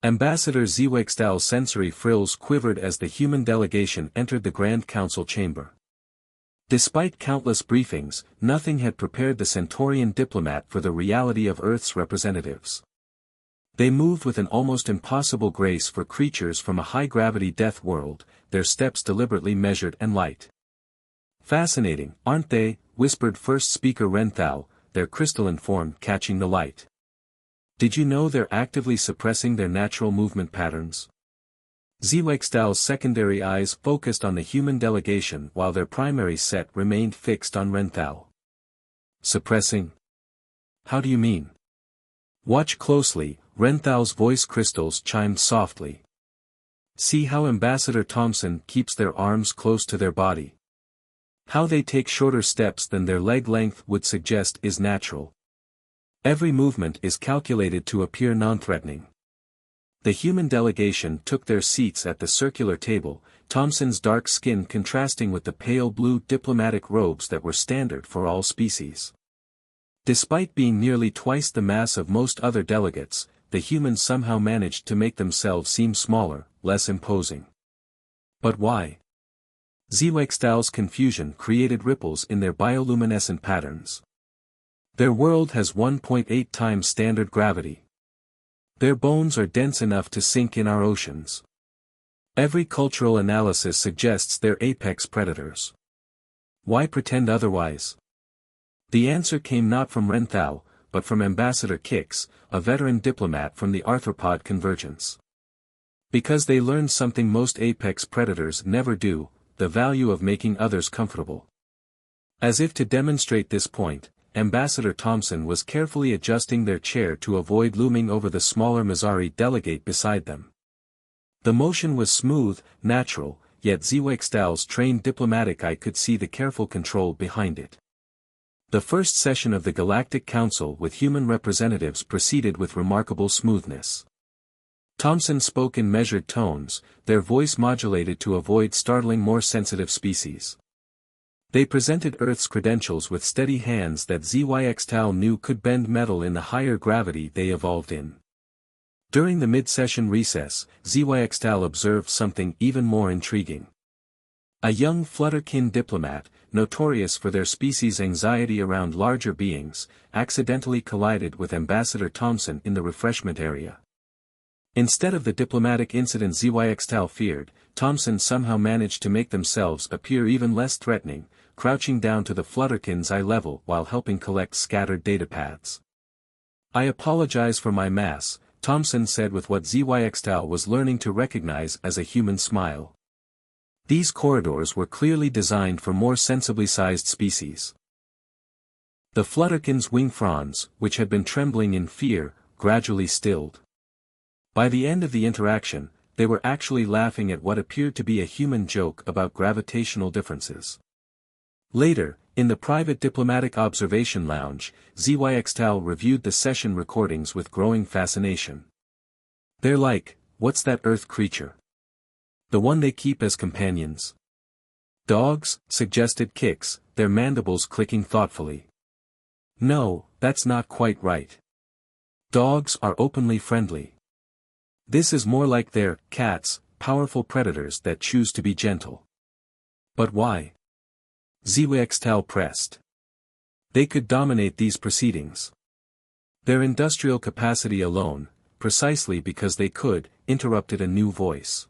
Ambassador Zwextal's sensory frills quivered as the human delegation entered the Grand Council chamber. Despite countless briefings, nothing had prepared the Centaurian diplomat for the reality of Earth's representatives. They moved with an almost impossible grace for creatures from a high-gravity death world, their steps deliberately measured and light. "Fascinating, aren't they?" whispered first speaker Renthal, their crystalline form catching the light. "Did you know they're actively suppressing their natural movement patterns?" Zwextal's secondary eyes focused on the human delegation while their primary set remained fixed on Renthal. "Suppressing? How do you mean?" "Watch closely," Renthal's voice crystals chimed softly. "See how Ambassador Thompson keeps their arms close to their body. How they take shorter steps than their leg length would suggest is natural. Every movement is calculated to appear non-threatening." The human delegation took their seats at the circular table, Thompson's dark skin contrasting with the pale blue diplomatic robes that were standard for all species. Despite being nearly twice the mass of most other delegates, the humans somehow managed to make themselves seem smaller, less imposing. But why? Zwextal's confusion created ripples in their bioluminescent patterns. Their world has 1.8 times standard gravity. Their bones are dense enough to sink in our oceans. Every cultural analysis suggests they're apex predators. Why pretend otherwise? The answer came not from Renthal, but from Ambassador Kix, a veteran diplomat from the arthropod convergence. Because they learned something most apex predators never do, the value of making others comfortable. As if to demonstrate this point, Ambassador Thompson was carefully adjusting their chair to avoid looming over the smaller Mazari delegate beside them. The motion was smooth, natural, yet Zwextal's trained diplomatic eye could see the careful control behind it. The first session of the Galactic Council with human representatives proceeded with remarkable smoothness. Thompson spoke in measured tones, their voice modulated to avoid startling more sensitive species. They presented Earth's credentials with steady hands that Zwextal knew could bend metal in the higher gravity they evolved in. During the mid-session recess, Zwextal observed something even more intriguing. A young Flutterkin diplomat, notorious for their species' anxiety around larger beings, accidentally collided with Ambassador Thompson in the refreshment area. Instead of the diplomatic incident Zwextal feared, Thompson somehow managed to make themselves appear even less threatening, crouching down to the Flutterkin's eye level while helping collect scattered datapads. "I apologize for my mass," Thompson said with what Zwextal was learning to recognize as a human smile. These corridors were clearly designed for more sensibly sized species. The Flutterkin's wing fronds, which had been trembling in fear, gradually stilled. By the end of the interaction, they were actually laughing at what appeared to be a human joke about gravitational differences. Later, in the private diplomatic observation lounge, Zwextal reviewed the session recordings with growing fascination. "They're like, what's that Earth creature? The one they keep as companions?" "Dogs," suggested Kix, their mandibles clicking thoughtfully. "No, that's not quite right. Dogs are openly friendly. This is more like their cats, powerful predators that choose to be gentle." "But why?" Zwextal pressed. "They could dominate these proceedings. Their industrial capacity alone, precisely because they could," interrupted a new voice.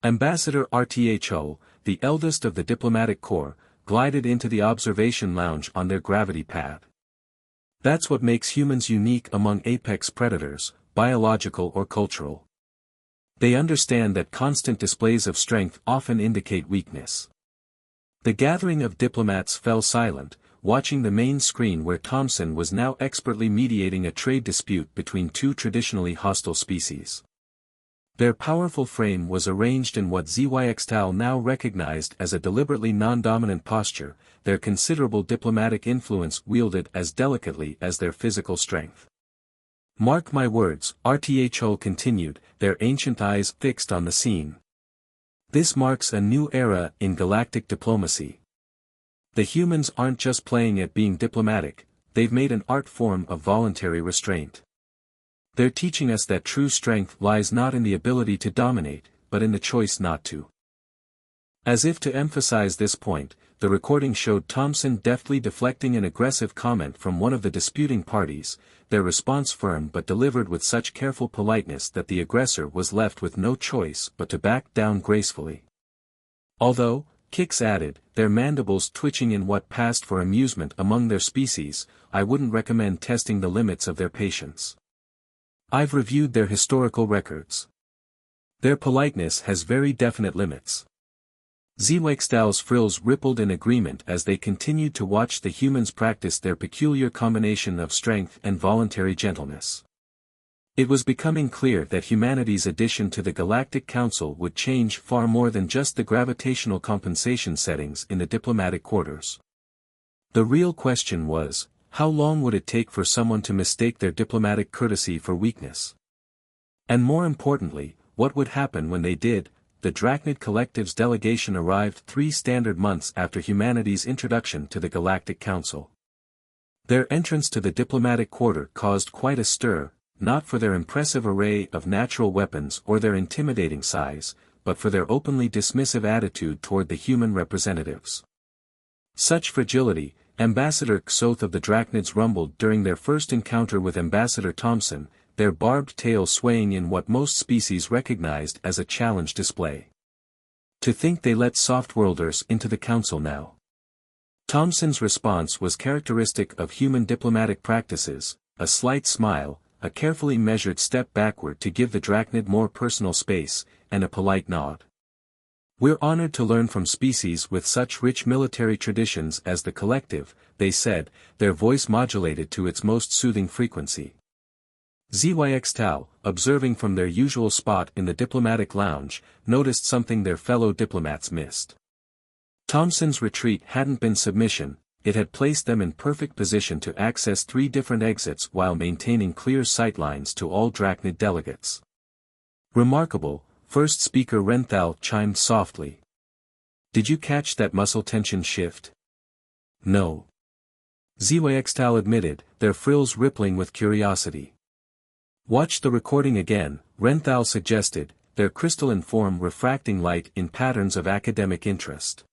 Ambassador Rtho, the eldest of the diplomatic corps, glided into the observation lounge on their gravity pad. "That's what makes humans unique among apex predators, biological or cultural. They understand that constant displays of strength often indicate weakness." The gathering of diplomats fell silent, watching the main screen where Thompson was now expertly mediating a trade dispute between two traditionally hostile species. Their powerful frame was arranged in what Zwextal now recognized as a deliberately non-dominant posture, their considerable diplomatic influence wielded as delicately as their physical strength. "Mark my words," Rtho continued, their ancient eyes fixed on the scene. "This marks a new era in galactic diplomacy. The humans aren't just playing at being diplomatic, they've made an art form of voluntary restraint. They're teaching us that true strength lies not in the ability to dominate, but in the choice not to. As if to emphasize this point, the recording showed Thompson deftly deflecting an aggressive comment from one of the disputing parties, their response firm but delivered with such careful politeness that the aggressor was left with no choice but to back down gracefully. Although, Kix added, their mandibles twitching in what passed for amusement among their species, I wouldn't recommend testing the limits of their patience. I've reviewed their historical records. Their politeness has very definite limits. Zwextal's frills rippled in agreement as they continued to watch the humans practice their peculiar combination of strength and voluntary gentleness. It was becoming clear that humanity's addition to the Galactic Council would change far more than just the gravitational compensation settings in the diplomatic quarters. The real question was, how long would it take for someone to mistake their diplomatic courtesy for weakness? And more importantly, what would happen when they did? The Drachnid Collective's delegation arrived 3 standard months after humanity's introduction to the Galactic Council. Their entrance to the diplomatic quarter caused quite a stir, not for their impressive array of natural weapons or their intimidating size, but for their openly dismissive attitude toward the human representatives. Such fragility, Ambassador Xoth of the Drachnids rumbled during their first encounter with Ambassador Thompson, their barbed tail swaying in what most species recognized as a challenge display. To think they let Softworlders into the council now. Thompson's response was characteristic of human diplomatic practices, a slight smile, a carefully measured step backward to give the Drachnid more personal space, and a polite nod. We're honored to learn from species with such rich military traditions as the Collective, they said, their voice modulated to its most soothing frequency. Zwextal, observing from their usual spot in the diplomatic lounge, noticed something their fellow diplomats missed. Thompson's retreat hadn't been submission, it had placed them in perfect position to access 3 different exits while maintaining clear sightlines to all Drachnid delegates. Remarkable, first speaker Renthal chimed softly. Did you catch that muscle tension shift? No. Zwextal admitted, their frills rippling with curiosity. Watch the recording again, Renthal suggested, their crystalline form refracting light in patterns of academic interest.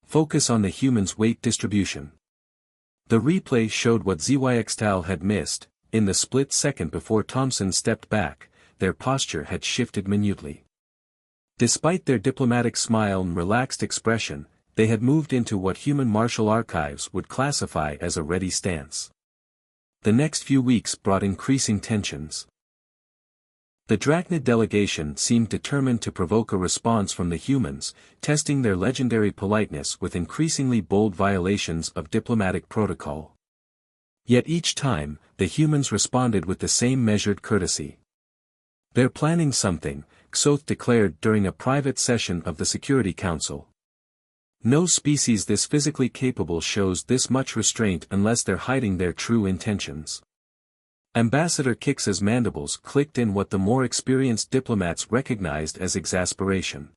Focus on the human's weight distribution. The replay showed what Zwextal had missed, in the split second before Thompson stepped back, their posture had shifted minutely. Despite their diplomatic smile and relaxed expression, they had moved into what human martial archives would classify as a ready stance. The next few weeks brought increasing tensions. The Drachnid delegation seemed determined to provoke a response from the humans, testing their legendary politeness with increasingly bold violations of diplomatic protocol. Yet each time, the humans responded with the same measured courtesy. They're planning something, Xoth declared during a private session of the Security Council. No species this physically capable shows this much restraint unless they're hiding their true intentions. Ambassador Kix's mandibles clicked in what the more experienced diplomats recognized as exasperation.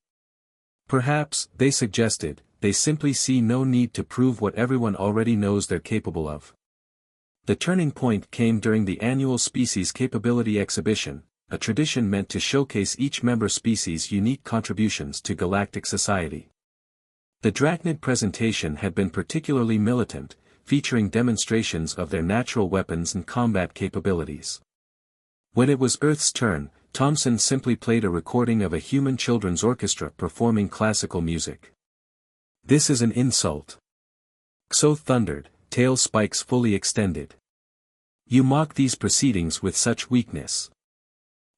Perhaps, they suggested, they simply see no need to prove what everyone already knows they're capable of. The turning point came during the annual Species Capability Exhibition, a tradition meant to showcase each member species' unique contributions to galactic society. The Drachnid presentation had been particularly militant, featuring demonstrations of their natural weapons and combat capabilities. When it was Earth's turn, Thompson simply played a recording of a human children's orchestra performing classical music. This is an insult. Xoth thundered, tail spikes fully extended. You mock these proceedings with such weakness.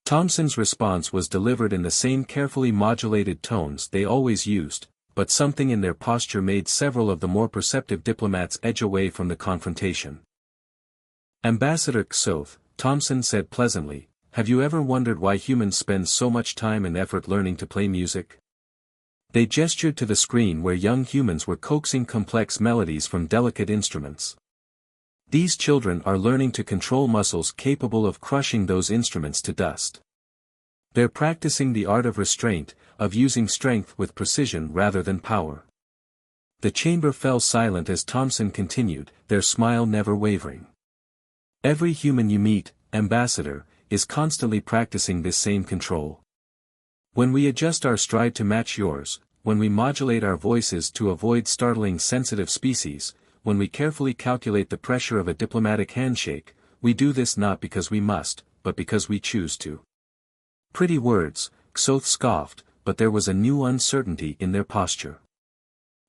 Thompson's response was delivered in the same carefully modulated tones they always used, but something in their posture made several of the more perceptive diplomats edge away from the confrontation. Ambassador Xoth, Thompson said pleasantly, have you ever wondered why humans spend so much time and effort learning to play music? They gestured to the screen where young humans were coaxing complex melodies from delicate instruments. These children are learning to control muscles capable of crushing those instruments to dust. They're practicing the art of restraint, of using strength with precision rather than power. The chamber fell silent as Thompson continued, their smile never wavering. Every human you meet, Ambassador, is constantly practicing this same control. When we adjust our stride to match yours, when we modulate our voices to avoid startling sensitive species, when we carefully calculate the pressure of a diplomatic handshake, we do this not because we must, but because we choose to. Pretty words, Xoth scoffed, but there was a new uncertainty in their posture.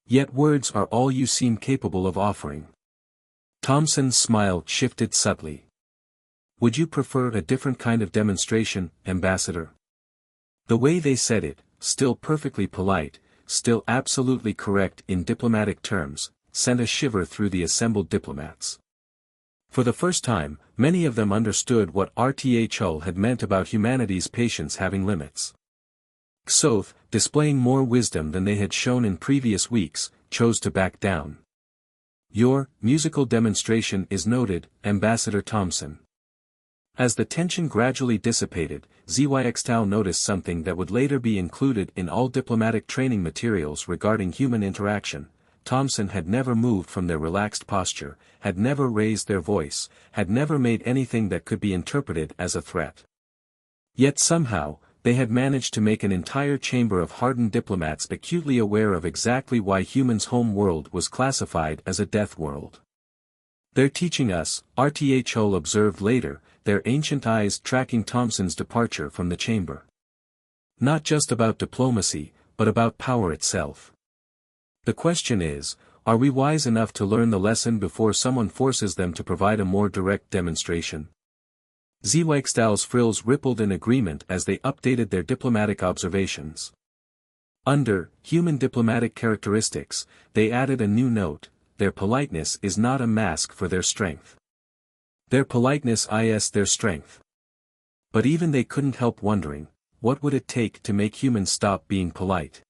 Yet words are all you seem capable of offering. Thompson's smile shifted subtly. Would you prefer a different kind of demonstration, Ambassador? The way they said it, still perfectly polite, still absolutely correct in diplomatic terms, sent a shiver through the assembled diplomats. For the first time, many of them understood what RTHL had meant about humanity's patience having limits. Xoth, displaying more wisdom than they had shown in previous weeks, chose to back down. Your musical demonstration is noted, Ambassador Thompson. As the tension gradually dissipated, ZYXTAL noticed something that would later be included in all diplomatic training materials regarding human interaction. Thompson had never moved from their relaxed posture, had never raised their voice, had never made anything that could be interpreted as a threat. Yet somehow, they had managed to make an entire chamber of hardened diplomats acutely aware of exactly why humans' home world was classified as a death world. They're teaching us, RTHO observed later, their ancient eyes tracking Thompson's departure from the chamber. Not just about diplomacy, but about power itself. The question is, are we wise enough to learn the lesson before someone forces them to provide a more direct demonstration? ZYXTAL's frills rippled in agreement as they updated their diplomatic observations. Under human diplomatic characteristics, they added a new note: their politeness is not a mask for their strength. Their politeness is their strength. But even they couldn't help wondering, what would it take to make humans stop being polite?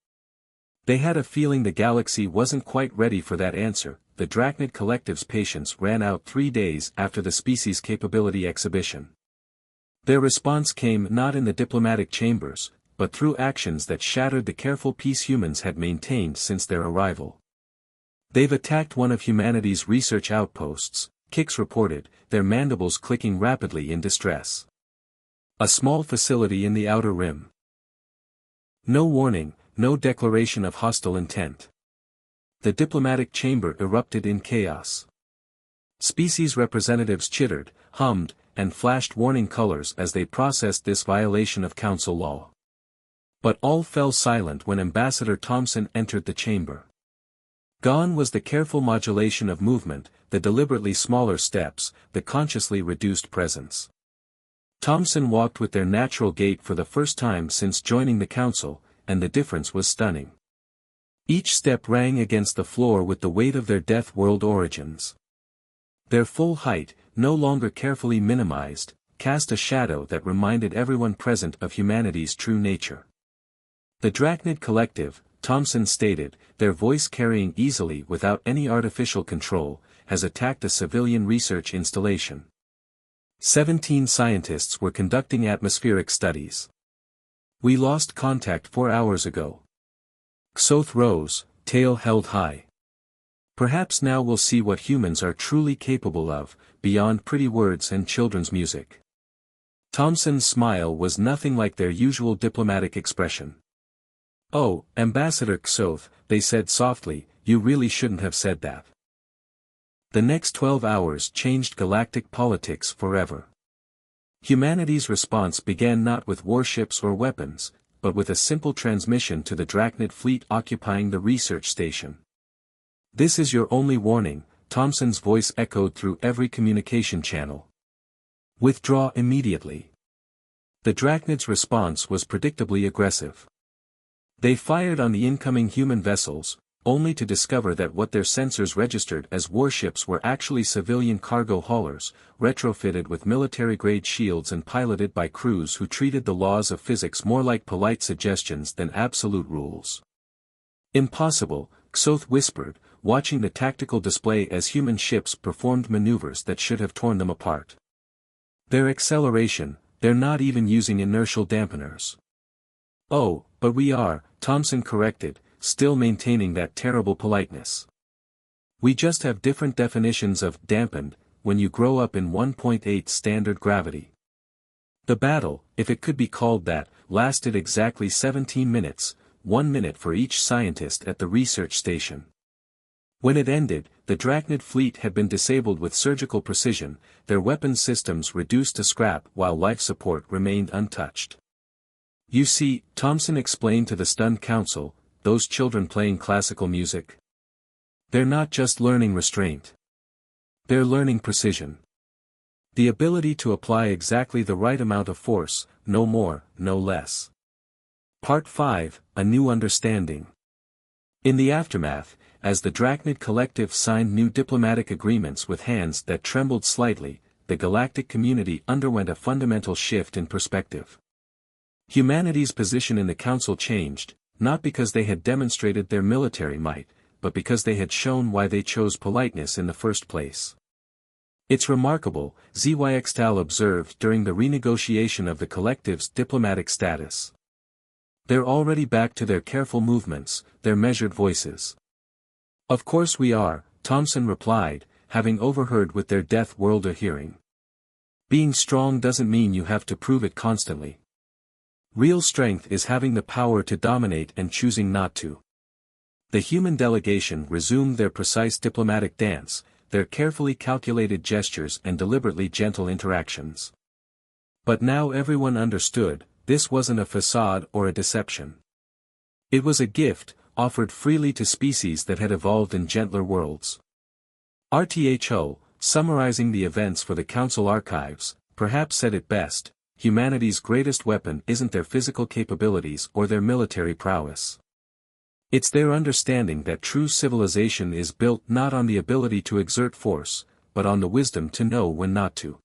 They had a feeling the galaxy wasn't quite ready for that answer. The Drachnid Collective's patience ran out 3 days after the species capability exhibition. Their response came not in the diplomatic chambers, but through actions that shattered the careful peace humans had maintained since their arrival. They've attacked one of humanity's research outposts, Kix reported, their mandibles clicking rapidly in distress. A small facility in the Outer Rim. No warning, no declaration of hostile intent. The diplomatic chamber erupted in chaos. Species representatives chittered, hummed, and flashed warning colors as they processed this violation of council law. But all fell silent when Ambassador Thompson entered the chamber. Gone was the careful modulation of movement, the deliberately smaller steps, the consciously reduced presence. Thompson walked with their natural gait for the first time since joining the council, and the difference was stunning. Each step rang against the floor with the weight of their death world origins. Their full height, no longer carefully minimized, cast a shadow that reminded everyone present of humanity's true nature. The Drachnid Collective, Thompson stated, their voice carrying easily without any artificial control, has attacked a civilian research installation. 17 scientists were conducting atmospheric studies. We lost contact 4 hours ago. Xoth rose, tail held high. Perhaps now we'll see what humans are truly capable of, beyond pretty words and children's music. Thompson's smile was nothing like their usual diplomatic expression. Oh, Ambassador Xoth, they said softly, you really shouldn't have said that. The next 12 hours changed galactic politics forever. Humanity's response began not with warships or weapons, but with a simple transmission to the Drachnid fleet occupying the research station. This is your only warning, Thompson's voice echoed through every communication channel. Withdraw immediately. The Drachnid's response was predictably aggressive. They fired on the incoming human vessels, only to discover that what their sensors registered as warships were actually civilian cargo haulers, retrofitted with military-grade shields and piloted by crews who treated the laws of physics more like polite suggestions than absolute rules. Impossible, Xoth whispered, watching the tactical display as human ships performed maneuvers that should have torn them apart. Their acceleration, they're not even using inertial dampeners. Oh, but we are, Thompson corrected, still maintaining that terrible politeness. We just have different definitions of dampened when you grow up in 1.8 standard gravity. The battle, if it could be called that, lasted exactly 17 minutes, 1 minute for each scientist at the research station. When it ended, the Drachnid fleet had been disabled with surgical precision, their weapons systems reduced to scrap while life support remained untouched. You see, Thompson explained to the stunned council, those children playing classical music. They're not just learning restraint. They're learning precision. The ability to apply exactly the right amount of force, no more, no less. Part 5, A New Understanding. In the aftermath, as the Drachnid Collective signed new diplomatic agreements with hands that trembled slightly, the galactic community underwent a fundamental shift in perspective. Humanity's position in the Council changed, not because they had demonstrated their military might, but because they had shown why they chose politeness in the first place. It's remarkable, Zyxtal observed during the renegotiation of the Collective's diplomatic status. They're already back to their careful movements, their measured voices. Of course we are, Thompson replied, having overheard with their Deathworlder hearing. Being strong doesn't mean you have to prove it constantly. Real strength is having the power to dominate and choosing not to. The human delegation resumed their precise diplomatic dance, their carefully calculated gestures and deliberately gentle interactions. But now everyone understood, this wasn't a facade or a deception. It was a gift, offered freely to species that had evolved in gentler worlds. RTHO, summarizing the events for the Council archives, perhaps said it best, humanity's greatest weapon isn't their physical capabilities or their military prowess. It's their understanding that true civilization is built not on the ability to exert force, but on the wisdom to know when not to.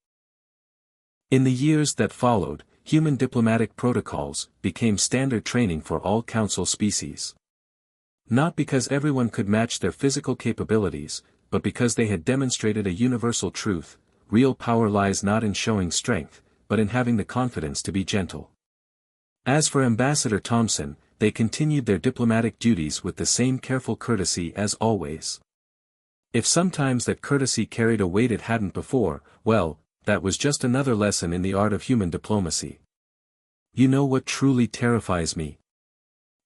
In the years that followed, human diplomatic protocols became standard training for all Council species. Not because everyone could match their physical capabilities, but because they had demonstrated a universal truth: real power lies not in showing strength, but in having the confidence to be gentle. As for Ambassador Thompson, they continued their diplomatic duties with the same careful courtesy as always. If sometimes that courtesy carried a weight it hadn't before, well, that was just another lesson in the art of human diplomacy. You know what truly terrifies me?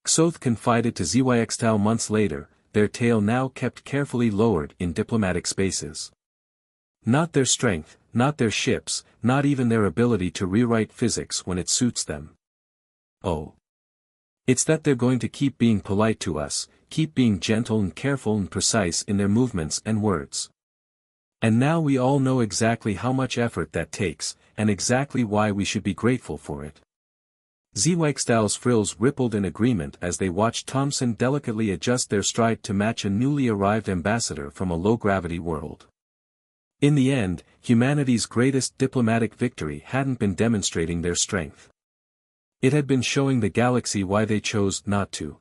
Xoth confided to Zyxtal months later, their tail now kept carefully lowered in diplomatic spaces. Not their strength, not their ships, not even their ability to rewrite physics when it suits them. Oh. It's that they're going to keep being polite to us, keep being gentle and careful and precise in their movements and words. And now we all know exactly how much effort that takes, and exactly why we should be grateful for it. Zyxtal's frills rippled in agreement as they watched Thompson delicately adjust their stride to match a newly arrived ambassador from a low-gravity world. In the end, humanity's greatest diplomatic victory hadn't been demonstrating their strength. It had been showing the galaxy why they chose not to.